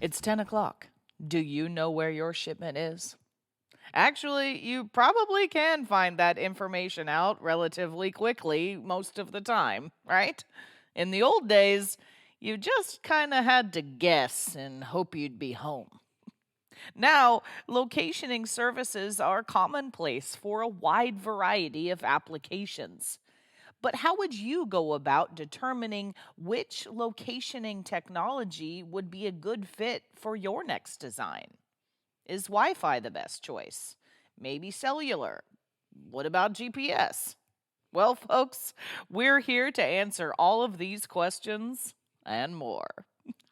It's 10 o'clock. Do you know where your shipment is? Actually, you probably can find that information out relatively quickly most of the time, right? In the old days, you just kind of had to guess and hope you'd be home. Now, locationing services are commonplace for a wide variety of applications. But how would you go about determining which locationing technology would be a good fit for your next design? Is Wi Fi the best choice? Maybe cellular? What about GPS? Well, folks, we're here to answer all of these questions and more.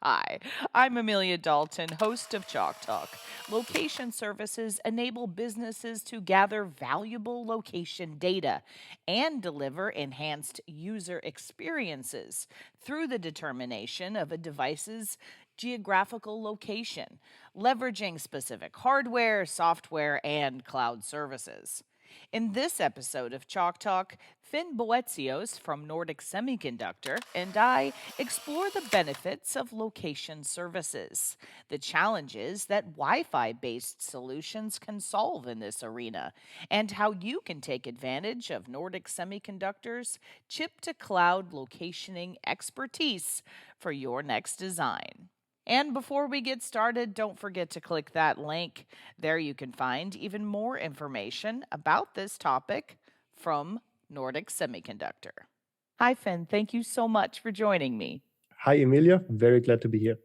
Hi, I'm Amelia Dalton, host of Chalk Talk. Location services enable businesses to gather valuable location data and deliver enhanced user experiences through the determination of a device's geographical location, leveraging specific hardware, software, and cloud services. In this episode of Chalk Talk, Finn Boetius from Nordic Semiconductor and I explore the benefits of location services, the challenges that Wi Fi based solutions can solve in this arena, and how you can take advantage of Nordic Semiconductor's chip to cloud locationing expertise for your next design. And before we get started, don't forget to click that link. There you can find even more information about this topic from Nordic Semiconductor. Hi, Finn. Thank you so much for joining me. Hi, Amelia. Very glad to be here.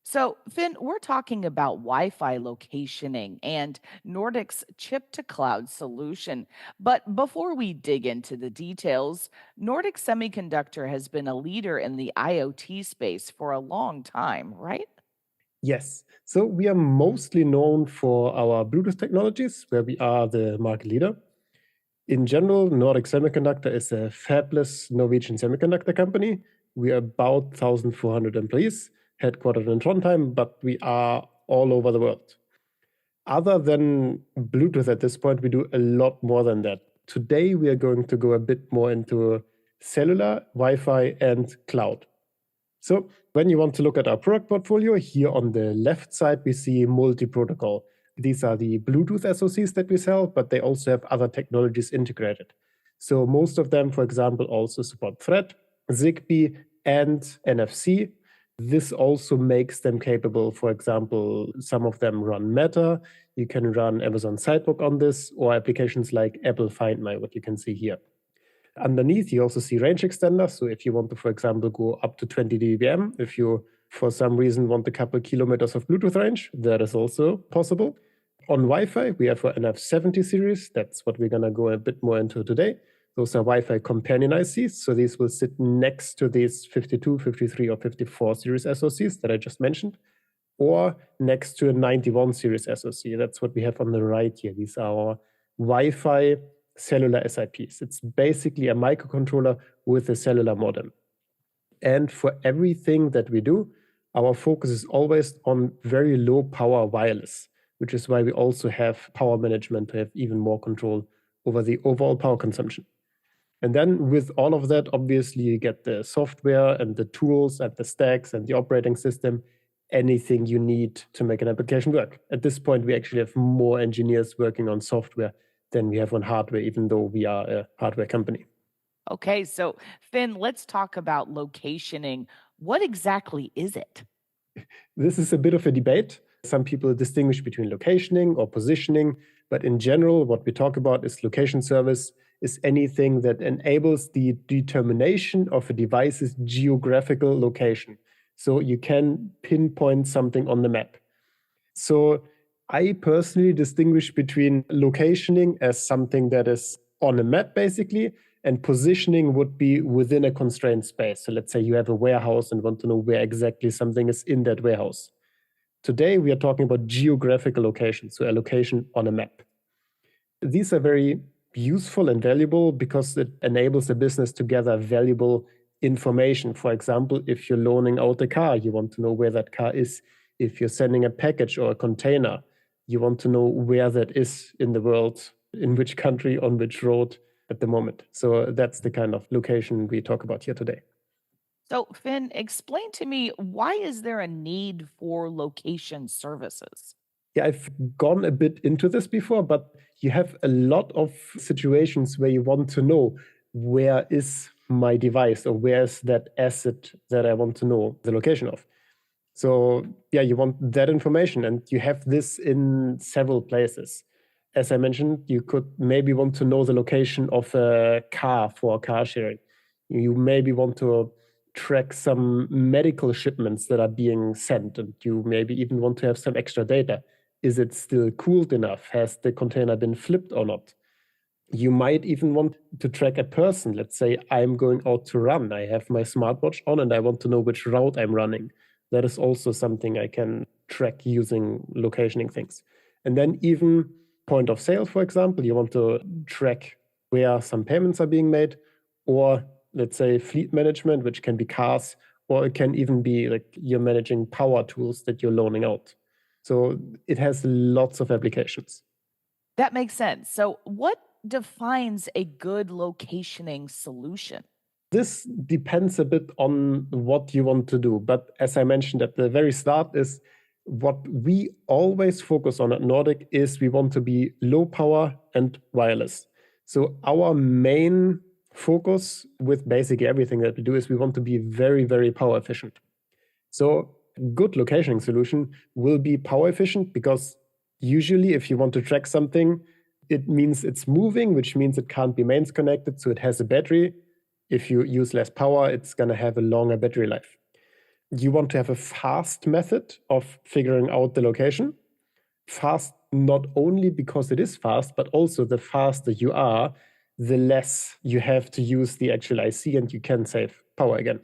So, Finn, we're talking about Wi Fi locationing and Nordic's chip to cloud solution. But before we dig into the details, Nordic Semiconductor has been a leader in the IoT space for a long time, right? Yes. So we are mostly known for our Bluetooth technologies, where we are the market leader. In general, Nordic Semiconductor is a fabless Norwegian semiconductor company. We are about 1,400 employees, headquartered in Trondheim, but we are all over the world. Other than Bluetooth at this point, we do a lot more than that. Today, we are going to go a bit more into cellular, Wi-Fi, and cloud. So when you want to look at our product portfolio, here on the left side, we see multi-protocol. These are the Bluetooth SoCs that we sell, but they also have other technologies integrated. So most of them, for example, also support Thread, Zigbee, and NFC. This also makes them capable, for example, some of them run Meta. You can run Amazon Sidewalk on this, or applications like Apple Find My, what you can see here. Underneath, you also see range extenders. So if you want to, for example, go up to 20 dBm, if you, for some reason, want a couple kilometers of Bluetooth range, that is also possible. On Wi-Fi, we have our NF70 series. That's what we're going to go a bit more into today. Those are Wi-Fi companion ICs. So these will sit next to these 52, 53, or 54 series SoCs that I just mentioned, or next to a 91 series SoC. That's what we have on the right here. These are our Wi-Fi cellular SIPs. It's basically a microcontroller with a cellular modem. And for everything that we do, our focus is always on very low power wireless, which is why we also have power management to have even more control over the overall power consumption. And then with all of that, obviously, you get the software and the tools and the stacks and the operating system, anything you need to make an application work. At this point, we actually have more engineers working on software than we have on hardware, even though we are a hardware company. Okay, so Finn, let's talk about locationing. What exactly is it? This is a bit of a debate. Some people distinguish between locationing or positioning, but in general, what we talk about is location service is anything that enables the determination of a device's geographical location. So you can pinpoint something on the map. So I personally distinguish between locationing as something that is on a map, basically, and positioning would be within a constrained space. So let's say you have a warehouse and want to know where exactly something is in that warehouse. Today, we are talking about geographical location, so a location on a map. These are very useful and valuable because it enables a business to gather valuable information. For example, if you're loaning out a car, you want to know where that car is. If you're sending a package or a container, you want to know where that is in the world, in which country, on which road at the moment. So that's the kind of location we talk about here today. So, Finn, explain to me, why is there a need for location services? Yeah, I've gone a bit into this before, but you have a lot of situations where you want to know where is my device or where is that asset that I want to know the location of. So, yeah, you want that information, and you have this in several places. As I mentioned, you could maybe want to know the location of a car for car sharing. You maybe want to track some medical shipments that are being sent, and you maybe even want to have some extra data. Is it still cooled enough? Has the container been flipped or not? You might even want to track a person. Let's say I'm going out to run. I have my smartwatch on and I want to know which route I'm running. That is also something I can track using locationing things. And then even point of sale, for example, you want to track where some payments are being made, or let's say fleet management, which can be cars, or it can even be like you're managing power tools that you're loaning out. So it has lots of applications. That makes sense. So, what defines a good locationing solution? This depends a bit on what you want to do. But as I mentioned at the very start, is what we always focus on at Nordic is we want to be low power and wireless. So our main focus with basically everything that we do is we want to be very, very power efficient. So a good locationing solution will be power efficient because usually if you want to track something, it means it's moving, which means it can't be mains connected, so it has a battery. If you use less power, it's going to have a longer battery life. You want to have a fast method of figuring out the location. Fast not only because it is fast, but also the faster you are, the less you have to use the actual IC and you can save power again.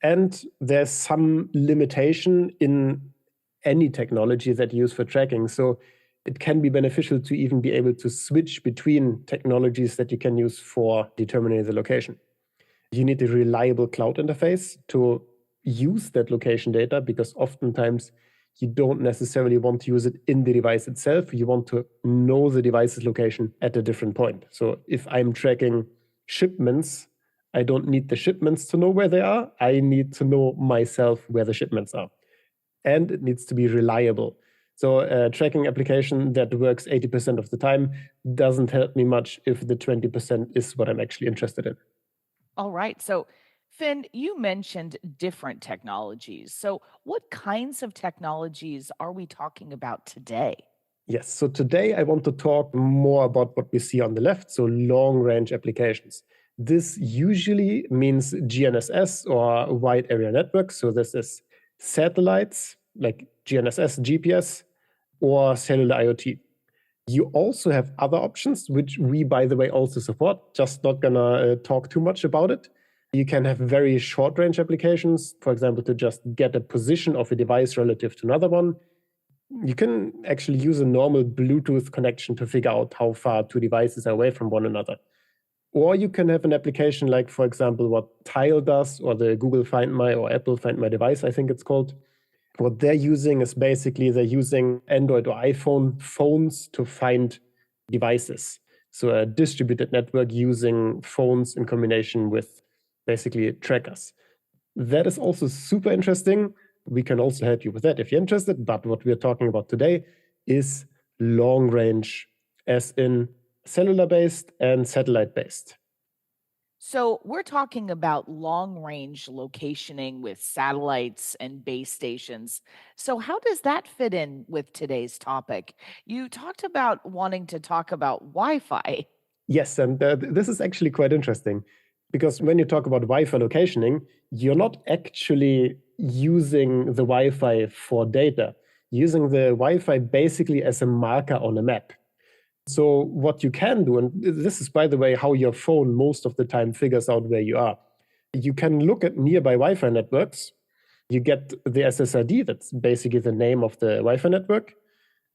And there's some limitation in any technology that you use for tracking. So it can be beneficial to even be able to switch between technologies that you can use for determining the location. You need a reliable cloud interface to use that location data because oftentimes you don't necessarily want to use it in the device itself. You want to know the device's location at a different point. So if I'm tracking shipments, I don't need the shipments to know where they are. I need to know myself where the shipments are. And it needs to be reliable. So a tracking application that works 80% of the time doesn't help me much if the 20% is what I'm actually interested in. All right. So, Finn, you mentioned different technologies. So, what kinds of technologies are we talking about today? Yes, so today I want to talk more about what we see on the left, so long range applications. This usually means GNSS or wide area networks. So this is satellites like GNSS, GPS, or cellular IoT. You also have other options, which we, by the way, also support. Just not gonna talk too much about it. You can have very short range applications, for example, to just get a position of a device relative to another one. You can actually use a normal Bluetooth connection to figure out how far two devices are away from one another. Or you can have an application like, for example, what Tile does, or the Google Find My or Apple Find My device, I think it's called. What they're using is basically they're using Android or iPhone phones to find devices. So a distributed network using phones in combination with basically trackers. That is also super interesting. We can also help you with that if you're interested. But what we're talking about today is long range, as in cellular based and satellite based. So, we're talking about long range locationing with satellites and base stations. So, how does that fit in with today's topic? You talked about wanting to talk about Wi Fi. Yes, and this is actually quite interesting because when you talk about Wi-Fi locationing, you're not actually using the Wi-Fi for data. You're using the Wi-Fi basically as a marker on a map. So what you can do, and this is, by the way, how your phone most of the time figures out where you are. You can look at nearby Wi-Fi networks. You get the SSID, that's basically the name of the Wi-Fi network,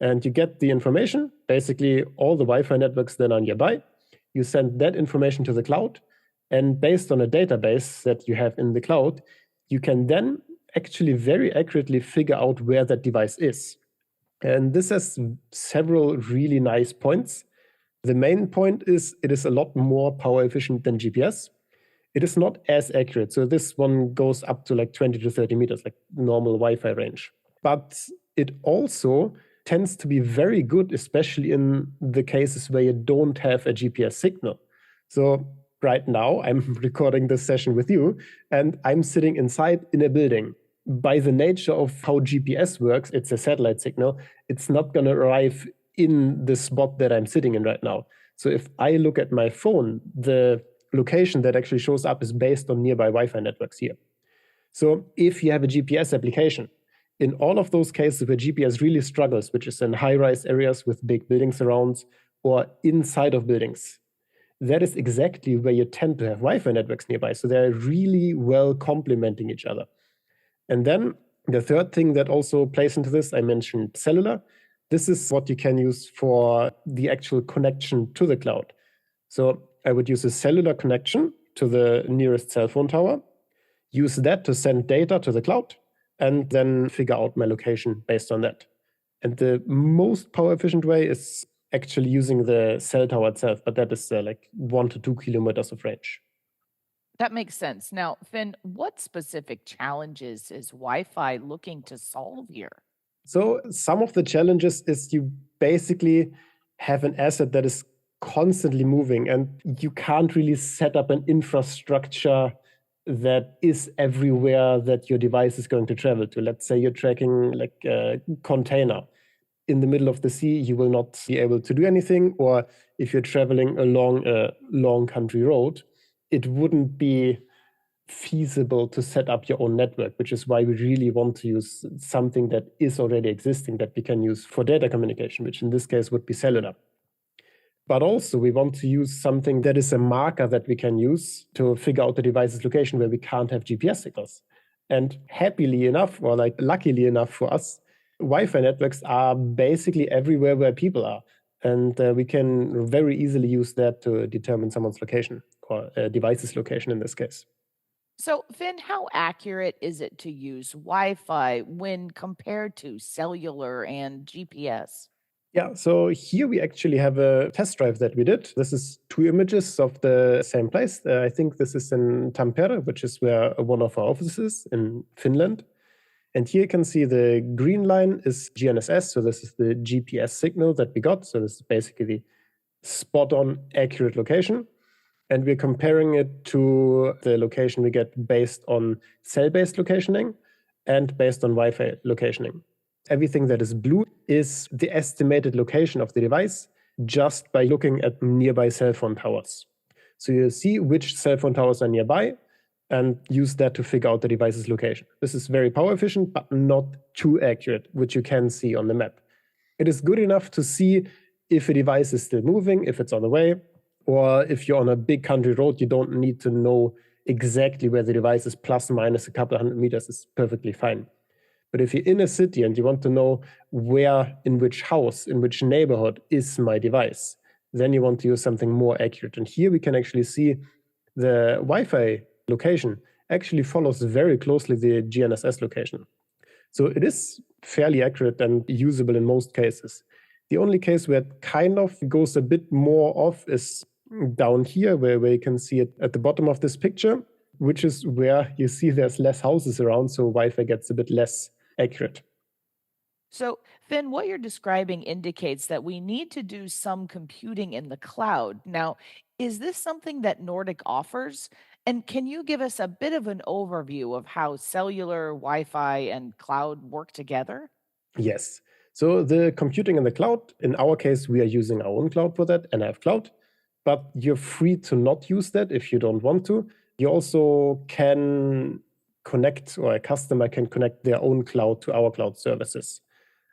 and you get the information, basically all the Wi-Fi networks that are nearby. You send that information to the cloud, and based on a database that you have in the cloud, you can then actually very accurately figure out where that device is. And this has several really nice points. The main point is it is a lot more power efficient than GPS. It is not as accurate. So this one goes up to like 20 to 30 meters, like normal Wi-Fi range. But it also tends to be very good, especially in the cases where you don't have a GPS signal. So right now, I'm recording this session with you, and I'm sitting inside in a building. By the nature of how GPS works, it's a satellite signal. It's not going to arrive in the spot that I'm sitting in right now. So if I look at my phone, the location that actually shows up is based on nearby Wi-Fi networks here. So if you have a GPS application, in all of those cases where GPS really struggles, which is in high-rise areas with big buildings around or inside of buildings, that is exactly where you tend to have Wi-Fi networks nearby. So they're really well complementing each other. And then the third thing that also plays into this, I mentioned cellular. This is what you can use for the actual connection to the cloud. So I would use a cellular connection to the nearest cell phone tower, use that to send data to the cloud, and then figure out my location based on that. And the most power efficient way is actually using the cell tower itself, but that is like 1 to 2 kilometers of range. That makes sense. Now, Finn, what specific challenges is Wi Fi looking to solve here? So some of the challenges is you basically have an asset that is constantly moving, and you can't really set up an infrastructure that is everywhere that your device is going to travel to. Let's say you're tracking like a container in the middle of the sea, you will not be able to do anything. Or if you're traveling along a long country road, it wouldn't be feasible to set up your own network, which is why we really want to use something that is already existing that we can use for data communication, which in this case would be cellular. But also we want to use something that is a marker that we can use to figure out the device's location where we can't have GPS signals. And happily enough, or like luckily enough for us, Wi-Fi networks are basically everywhere where people are. And we can very easily use that to determine someone's location or a device's location in this case. So, Finn, how accurate is it to use Wi Fi when compared to cellular and GPS? Yeah, so here we actually have a test drive that we did. This is two images of the same place. I think this is in Tampere, which is where one of our offices is in Finland. And here you can see the green line is GNSS. So this is the GPS signal that we got. So this is basically the spot on accurate location. And we're comparing it to the location we get based on cell-based locationing and based on Wi-Fi locationing. Everything that is blue is the estimated location of the device just by looking at nearby cell phone towers. So you see which cell phone towers are nearby and use that to figure out the device's location. This is very power efficient, but not too accurate, which you can see on the map. It is good enough to see if a device is still moving, if it's on the way, or if you're on a big country road, you don't need to know exactly where the device is, plus minus a couple of 100 meters is perfectly fine. But if you're in a city and you want to know where, in which house, in which neighborhood is my device, then you want to use something more accurate. And here we can actually see the Wi-Fi location actually follows very closely the GNSS location. So it is fairly accurate and usable in most cases. The only case where it kind of goes a bit more off is down here, where you can see it at the bottom of this picture, which is where you see there's less houses around, so Wi-Fi gets a bit less accurate. So, Finn, what you're describing indicates that we need to do some computing in the cloud. Now, is this something that Nordic offers? And can you give us a bit of an overview of how cellular, Wi Fi, and cloud work together? Yes. So the computing in the cloud, in our case, we are using our own cloud for that, NF Cloud, but you're free to not use that if you don't want to. You also can connect, or a customer can connect their own cloud to our cloud services.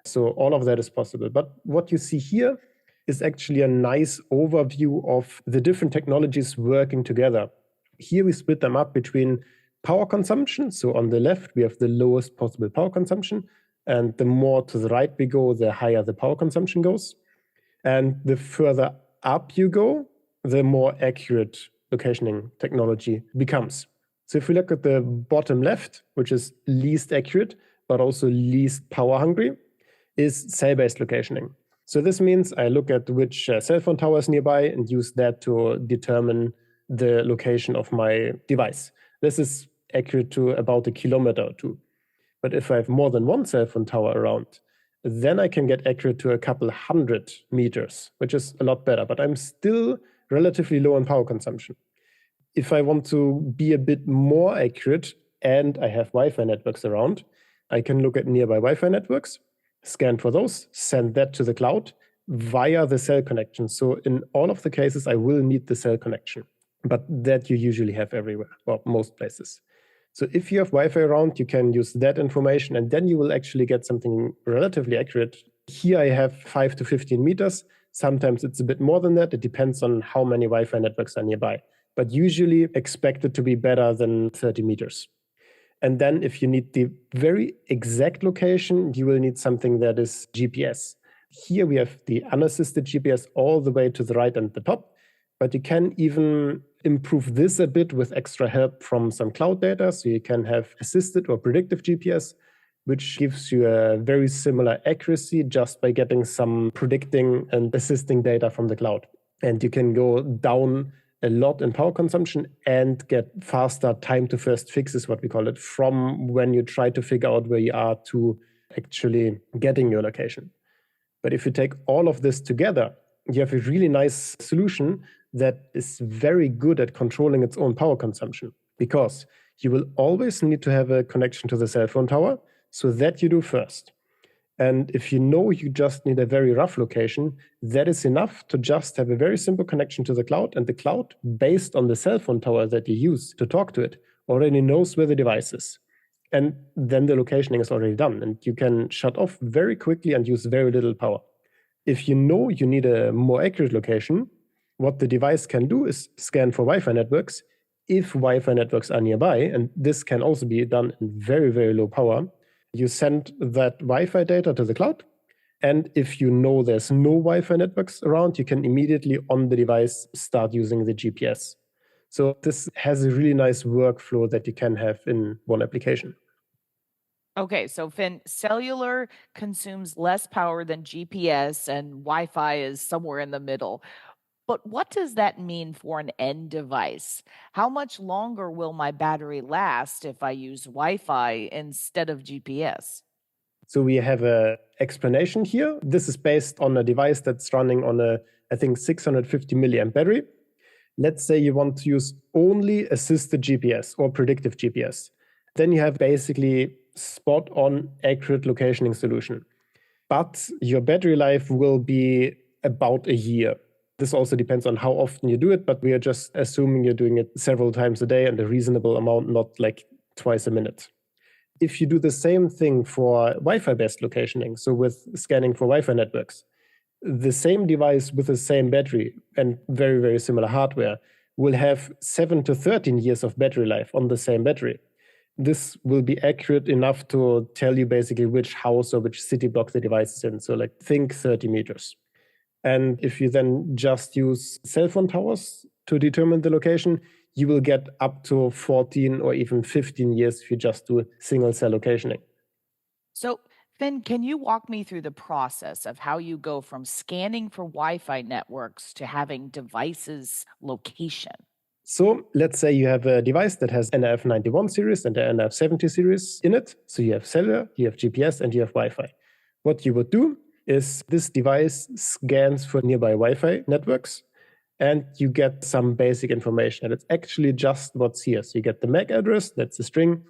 So all of that is possible. But what you see here is actually a nice overview of the different technologies working together. Here we split them up between power consumption. So on the left, we have the lowest possible power consumption. And the more to the right we go, the higher the power consumption goes. And the further up you go, the more accurate locationing technology becomes. So if we look at the bottom left, which is least accurate, but also least power hungry, is cell-based locationing. So this means I look at which cell phone tower is nearby and use that to determine the location of my device. This is accurate to about a kilometer or two. But if I have more than one cell phone tower around, then I can get accurate to a couple hundred meters, which is a lot better. But I'm still relatively low on power consumption. If I want to be a bit more accurate and I have Wi-Fi networks around, I can look at nearby Wi-Fi networks, scan for those, send that to the cloud via the cell connection. So in all of the cases, I will need the cell connection, but that you usually have everywhere, or most places. So if you have Wi-Fi around, you can use that information, and then you will actually get something relatively accurate. Here I have 5 to 15 meters. Sometimes it's a bit more than that. It depends on how many Wi-Fi networks are nearby, but usually expect it to be better than 30 meters. And then if you need the very exact location, you will need something that is GPS. Here we have the unassisted GPS all the way to the right and the top, but you can even improve this a bit with extra help from some cloud data. So you can have assisted or predictive GPS, which gives you a very similar accuracy just by getting some predicting and assisting data from the cloud. And you can go down a lot in power consumption and get faster time to first fixes, what we call it, from when you try to figure out where you are to actually getting your location. But if you take all of this together, you have a really nice solution that is very good at controlling its own power consumption, because you will always need to have a connection to the cell phone tower. So that you do first. And if you know you just need a very rough location, that is enough to just have a very simple connection to the cloud. And the cloud, based on the cell phone tower that you use to talk to it, already knows where the device is. And then the locationing is already done. And you can shut off very quickly and use very little power. If you know you need a more accurate location, what the device can do is scan for Wi-Fi networks. If Wi-Fi networks are nearby, and this can also be done in very, very low power, you send that Wi-Fi data to the cloud. And if you know there's no Wi-Fi networks around, you can immediately on the device start using the GPS. So this has a really nice workflow that you can have in one application. Okay, so Finn, cellular consumes less power than GPS and Wi Fi is somewhere in the middle. But what does that mean for an end device? How much longer will my battery last if I use Wi Fi instead of GPS? So we have an explanation here. This is based on a device that's running on a, I think, 650 milliamp battery. Let's say you want to use only assisted GPS or predictive GPS. Then you have basically spot on accurate locationing solution. But your battery life will be about a year. This also depends on how often you do it, but we are just assuming you're doing it several times a day and a reasonable amount, not like twice a minute. If you do the same thing for Wi-Fi based locationing, so with scanning for Wi-Fi networks, the same device with the same battery and very, very similar hardware will have 7 to 13 years of battery life on the same battery. This will be accurate enough to tell you basically which house or which city block the device is in. So like think 30 meters. And if you then just use cell phone towers to determine the location, you will get up to 14 or even 15 years if you just do single cell locationing. So, Finn, can you walk me through the process of how you go from scanning for Wi Fi networks to having devices' location? So let's say you have a device that has NRF91 series and the NRF70 series in it. So you have cellular, you have GPS, and you have Wi-Fi. What you would do is this device scans for nearby Wi-Fi networks, and you get some basic information. And it's actually just what's here. So you get the MAC address, that's a string.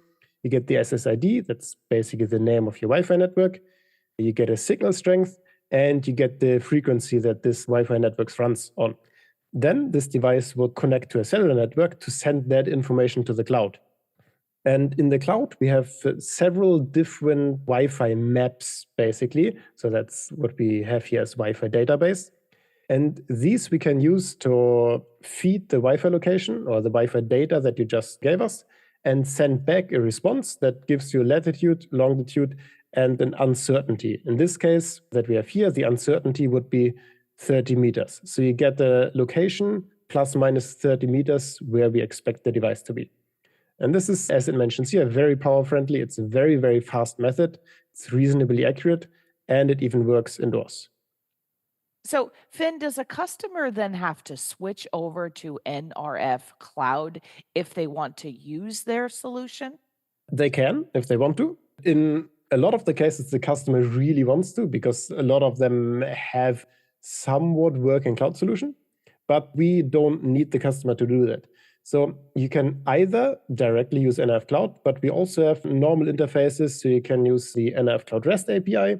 You get the SSID, that's basically the name of your Wi-Fi network. You get a signal strength, and you get the frequency that this Wi-Fi network runs on. Then this device will connect to a cellular network to send that information to the cloud. And in the cloud, we have several different Wi-Fi maps, basically. So that's what we have here as Wi-Fi database. And these we can use to feed the Wi-Fi location or the Wi-Fi data that you just gave us and send back a response that gives you latitude, longitude, and an uncertainty. In this case that we have here, the uncertainty would be 30 meters. So you get the location plus minus 30 meters where we expect the device to be. And this is, as it mentions here, very power friendly. It's a very, very fast method. It's reasonably accurate, and it even works indoors. So, Finn, does a customer then have to switch over to NRF cloud if they want to use their solution? They can if they want to. In a lot of the cases, the customer really wants to because a lot of them have somewhat working cloud solution, but we don't need the customer to do that. So you can either directly use NF Cloud, but we also have normal interfaces. So you can use the NF Cloud REST API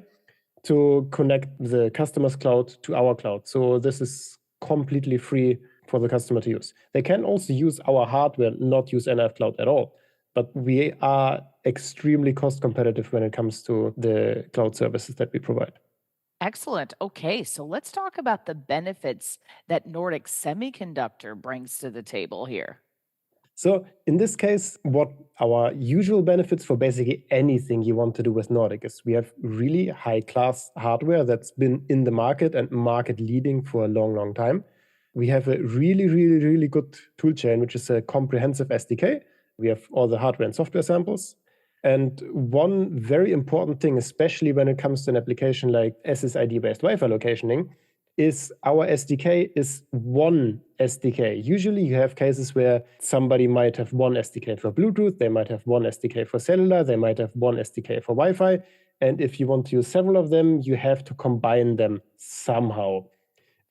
to connect the customer's cloud to our cloud. So this is completely free for the customer to use. They can also use our hardware, not use NF Cloud at all. But we are extremely cost competitive when it comes to the cloud services that we provide. Excellent. Okay, so let's talk about the benefits that Nordic Semiconductor brings to the table here. So in this case, what our usual benefits for basically anything you want to do with Nordic is we have really high class hardware that's been in the market and market leading for a long, long time. We have a really good tool chain, which is a comprehensive SDK. We have all the hardware and software samples. And one very important thing, especially when it comes to an application like SSID-based Wi-Fi locationing, is our SDK is one SDK. Usually you have cases where somebody might have one SDK for Bluetooth, they might have one SDK for cellular, they might have one SDK for Wi-Fi. And if you want to use several of them, you have to combine them somehow.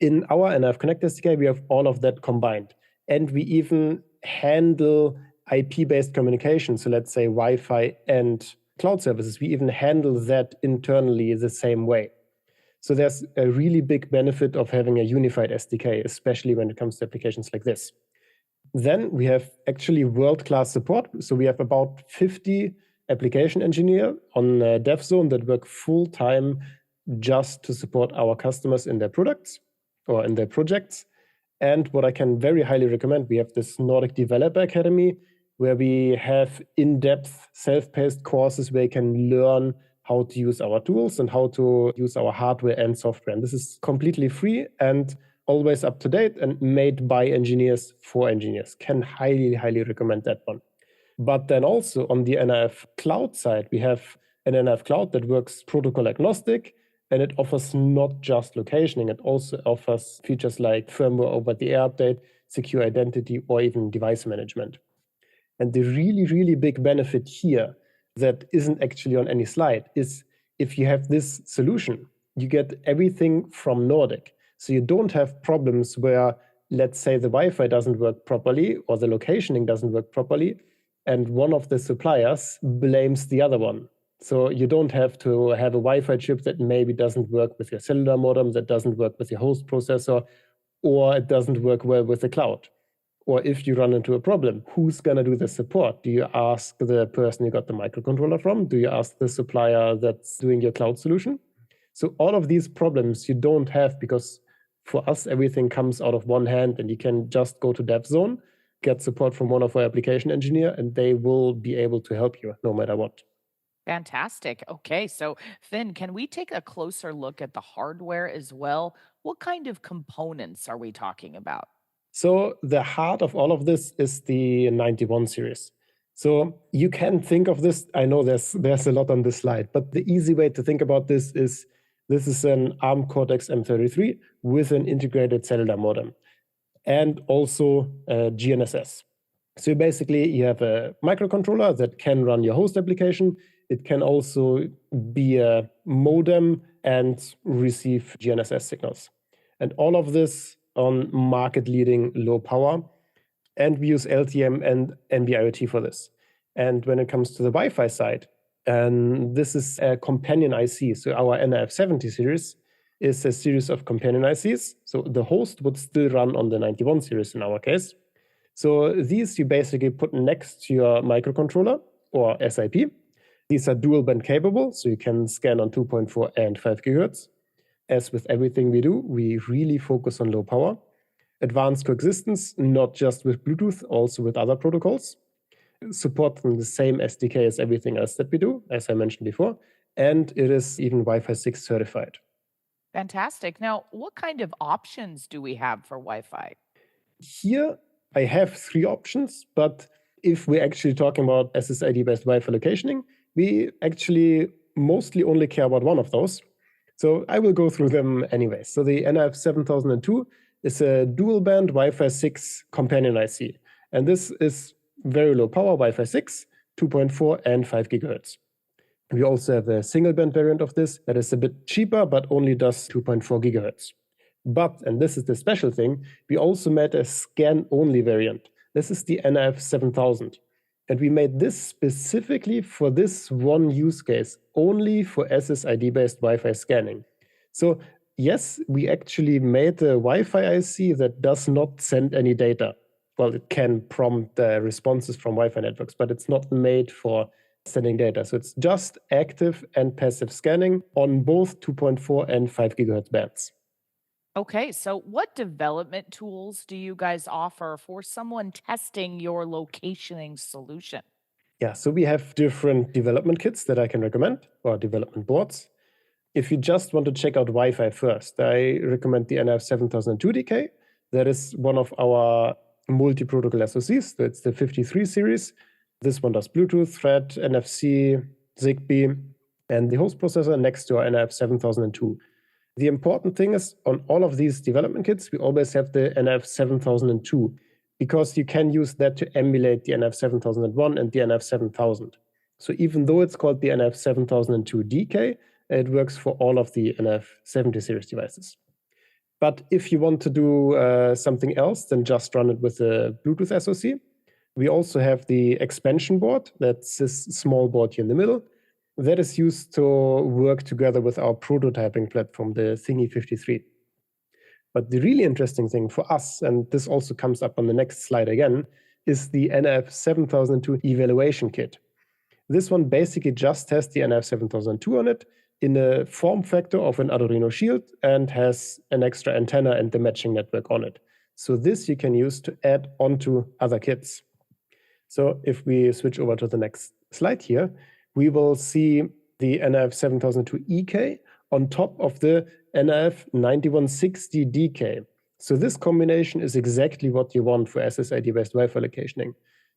In our NF Connect SDK, we have all of that combined. And we even handle IP-based communication. So let's say Wi-Fi and cloud services, we even handle that internally the same way. So there's a really big benefit of having a unified SDK, especially when it comes to applications like this. Then we have actually world-class support. So we have about 50 application engineers on DevZone that work full-time just to support our customers in their products or in their projects. And what I can very highly recommend, we have this Nordic Developer Academy where we have in-depth self-paced courses where you can learn how to use our tools and how to use our hardware and software. And this is completely free and always up to date and made by engineers for engineers. Can highly recommend that one. But then also on the NRF cloud side, we have an NRF cloud that works protocol agnostic, and it offers not just locationing, it also offers features like firmware over the air update, secure identity, or even device management. And the really big benefit here that isn't actually on any slide is if you have this solution, you get everything from Nordic. So you don't have problems where, let's say, the Wi-Fi doesn't work properly or the locationing doesn't work properly, and one of the suppliers blames the other one. So you don't have to have a Wi-Fi chip that maybe doesn't work with your cellular modem, that doesn't work with your host processor, or it doesn't work well with the cloud. Or if you run into a problem, who's going to do the support? Do you ask the person you got the microcontroller from? Do you ask the supplier that's doing your cloud solution? So all of these problems you don't have because for us, everything comes out of one hand and you can just go to DevZone, get support from one of our application engineer, and they will be able to help you no matter what. Fantastic. Okay, so Finn, can we take a closer look at the hardware as well? What kind of components are we talking about? So the heart of all of this is the 91 series. So you can think of this, I know there's a lot on this slide, but the easy way to think about this is an ARM Cortex M33 with an integrated cellular modem and also GNSS. So basically you have a microcontroller that can run your host application. It can also be a modem and receive GNSS signals. And all of this on market-leading low power. And we use LTM and NB-IoT for this. And when it comes to the Wi-Fi side, this is a companion IC. So our NRF70 series is a series of companion ICs. So the host would still run on the 91 series in our case. So these you basically put next to your microcontroller or SIP. These are dual band capable, so you can scan on 2.4 and 5 gigahertz. As with everything we do, we really focus on low power. Advanced coexistence, not just with Bluetooth, also with other protocols. Supporting the same SDK as everything else that we do, as I mentioned before. And it is even Wi-Fi 6 certified. Fantastic. Now, what kind of options do we have for Wi Fi? Here, I have three options, but if we're actually talking about SSID-based Wi-Fi locationing, we actually mostly only care about one of those. So I will go through them anyway. So the NF7002 is a dual band Wi-Fi 6 companion IC. And this is very low power Wi-Fi 6, 2.4 and 5 gigahertz. We also have a single band variant of this that is a bit cheaper, but only does 2.4 gigahertz. But, and this is the special thing, we also made a scan-only variant. This is the NF7000. And we made this specifically for this one use case, only for SSID-based Wi-Fi scanning. So yes, we actually made a Wi-Fi IC that does not send any data. Well, it can prompt responses from Wi-Fi networks, but it's not made for sending data. So it's just active and passive scanning on both 2.4 and 5 gigahertz bands. Okay, so what development tools do you guys offer for someone testing your locationing solution? Yeah, so we have different development kits that I can recommend, or development boards. If you just want to check out Wi-Fi first, I recommend the NF7002DK. That is one of our multi-protocol SoCs. That's the 53 series. This one does Bluetooth, Thread, NFC, Zigbee, and the host processor next to our NF7002. The important thing is on all of these development kits, we always have the NF7002 because you can use that to emulate the NF7001 and the NF7000. So even though it's called the NF7002DK, it works for all of the NF70 series devices. But if you want to do something else than just run it with a Bluetooth SoC, we also have the expansion board. That's this small board here in the middle. That is used to work together with our prototyping platform, the Thingy 53. But the really interesting thing for us, and this also comes up on the next slide again, is the NF7002 evaluation kit. This one basically just has the NF7002 on it in a form factor of an Arduino Shield and has an extra antenna and the matching network on it. So this you can use to add onto other kits. So if we switch over to the next slide here, we will see the NF7002EK on top of the NF9160DK. So this combination is exactly what you want for SSID-based Wi-Fi locationing.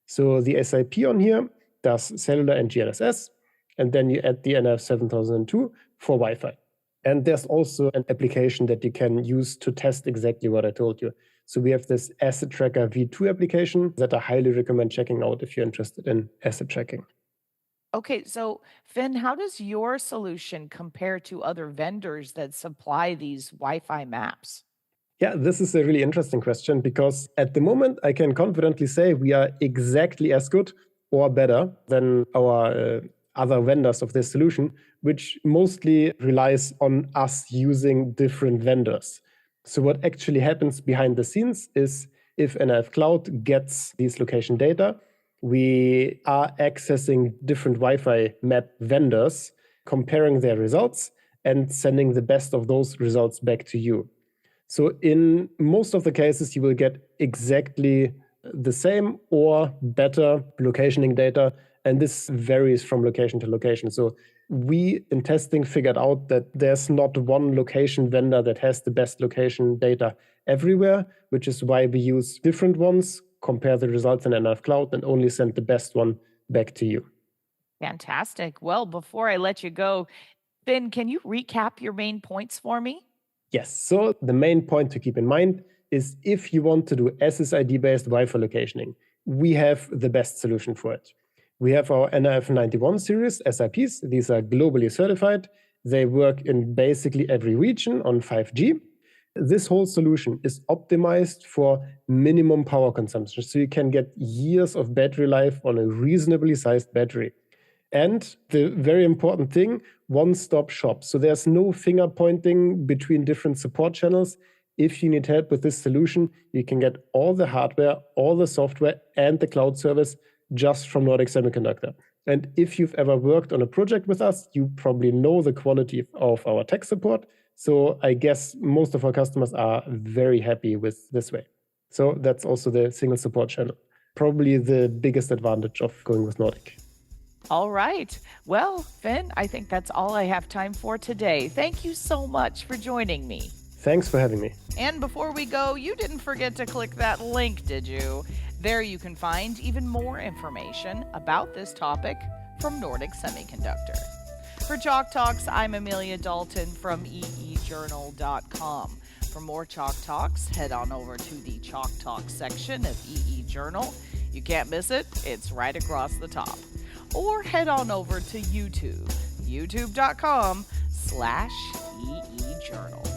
So the SIP on here does cellular and GNSS, and then you add the NF7002 for Wi-Fi. And there's also an application that you can use to test exactly what I told you. So we have this asset tracker V2 application that I highly recommend checking out if you're interested in asset tracking. Okay, so Finn, how does your solution compare to other vendors that supply these Wi-Fi maps? Yeah, this is a really interesting question because at the moment I can confidently say we are exactly as good or better than our other vendors of this solution, which mostly relies on us using different vendors. So what actually happens behind the scenes is if NF Cloud gets these location data, we are accessing different Wi-Fi map vendors, comparing their results and sending the best of those results back to you. So in most of the cases, you will get exactly the same or better locationing data. And this varies from location to location. So we, in testing, figured out that there's not one location vendor that has the best location data everywhere, which is why we use different ones, compare the results in NF Cloud, and only send the best one back to you. Fantastic. Well, before I let you go, Finn, can you recap your main points for me? Yes. So the main point to keep in mind is if you want to do SSID-based Wi-Fi locationing, we have the best solution for it. We have our NF91 series SIPs. These are globally certified. They work in basically every region on 5G. This whole solution is optimized for minimum power consumption, so you can get years of battery life on a reasonably sized battery. And the very important thing, one-stop shop. So there's no finger pointing between different support channels. If you need help with this solution, you can get all the hardware, all the software, and the cloud service just from Nordic Semiconductor. And if you've ever worked on a project with us, you probably know the quality of our tech support. So I guess most of our customers are very happy with this way. So that's also the single support channel. Probably the biggest advantage of going with Nordic. All right. Well, Finn, I think that's all I have time for today. Thank you so much for joining me. Thanks for having me. And before we go, you didn't forget to click that link, did you? There you can find even more information about this topic from Nordic Semiconductor. For Chalk Talks, I'm Amelia Dalton from eejournal.com. For more Chalk Talks, head on over to the Chalk Talk section of EE Journal. You can't miss it, it's right across the top. Or head on over to YouTube, youtube.com/EE Journal.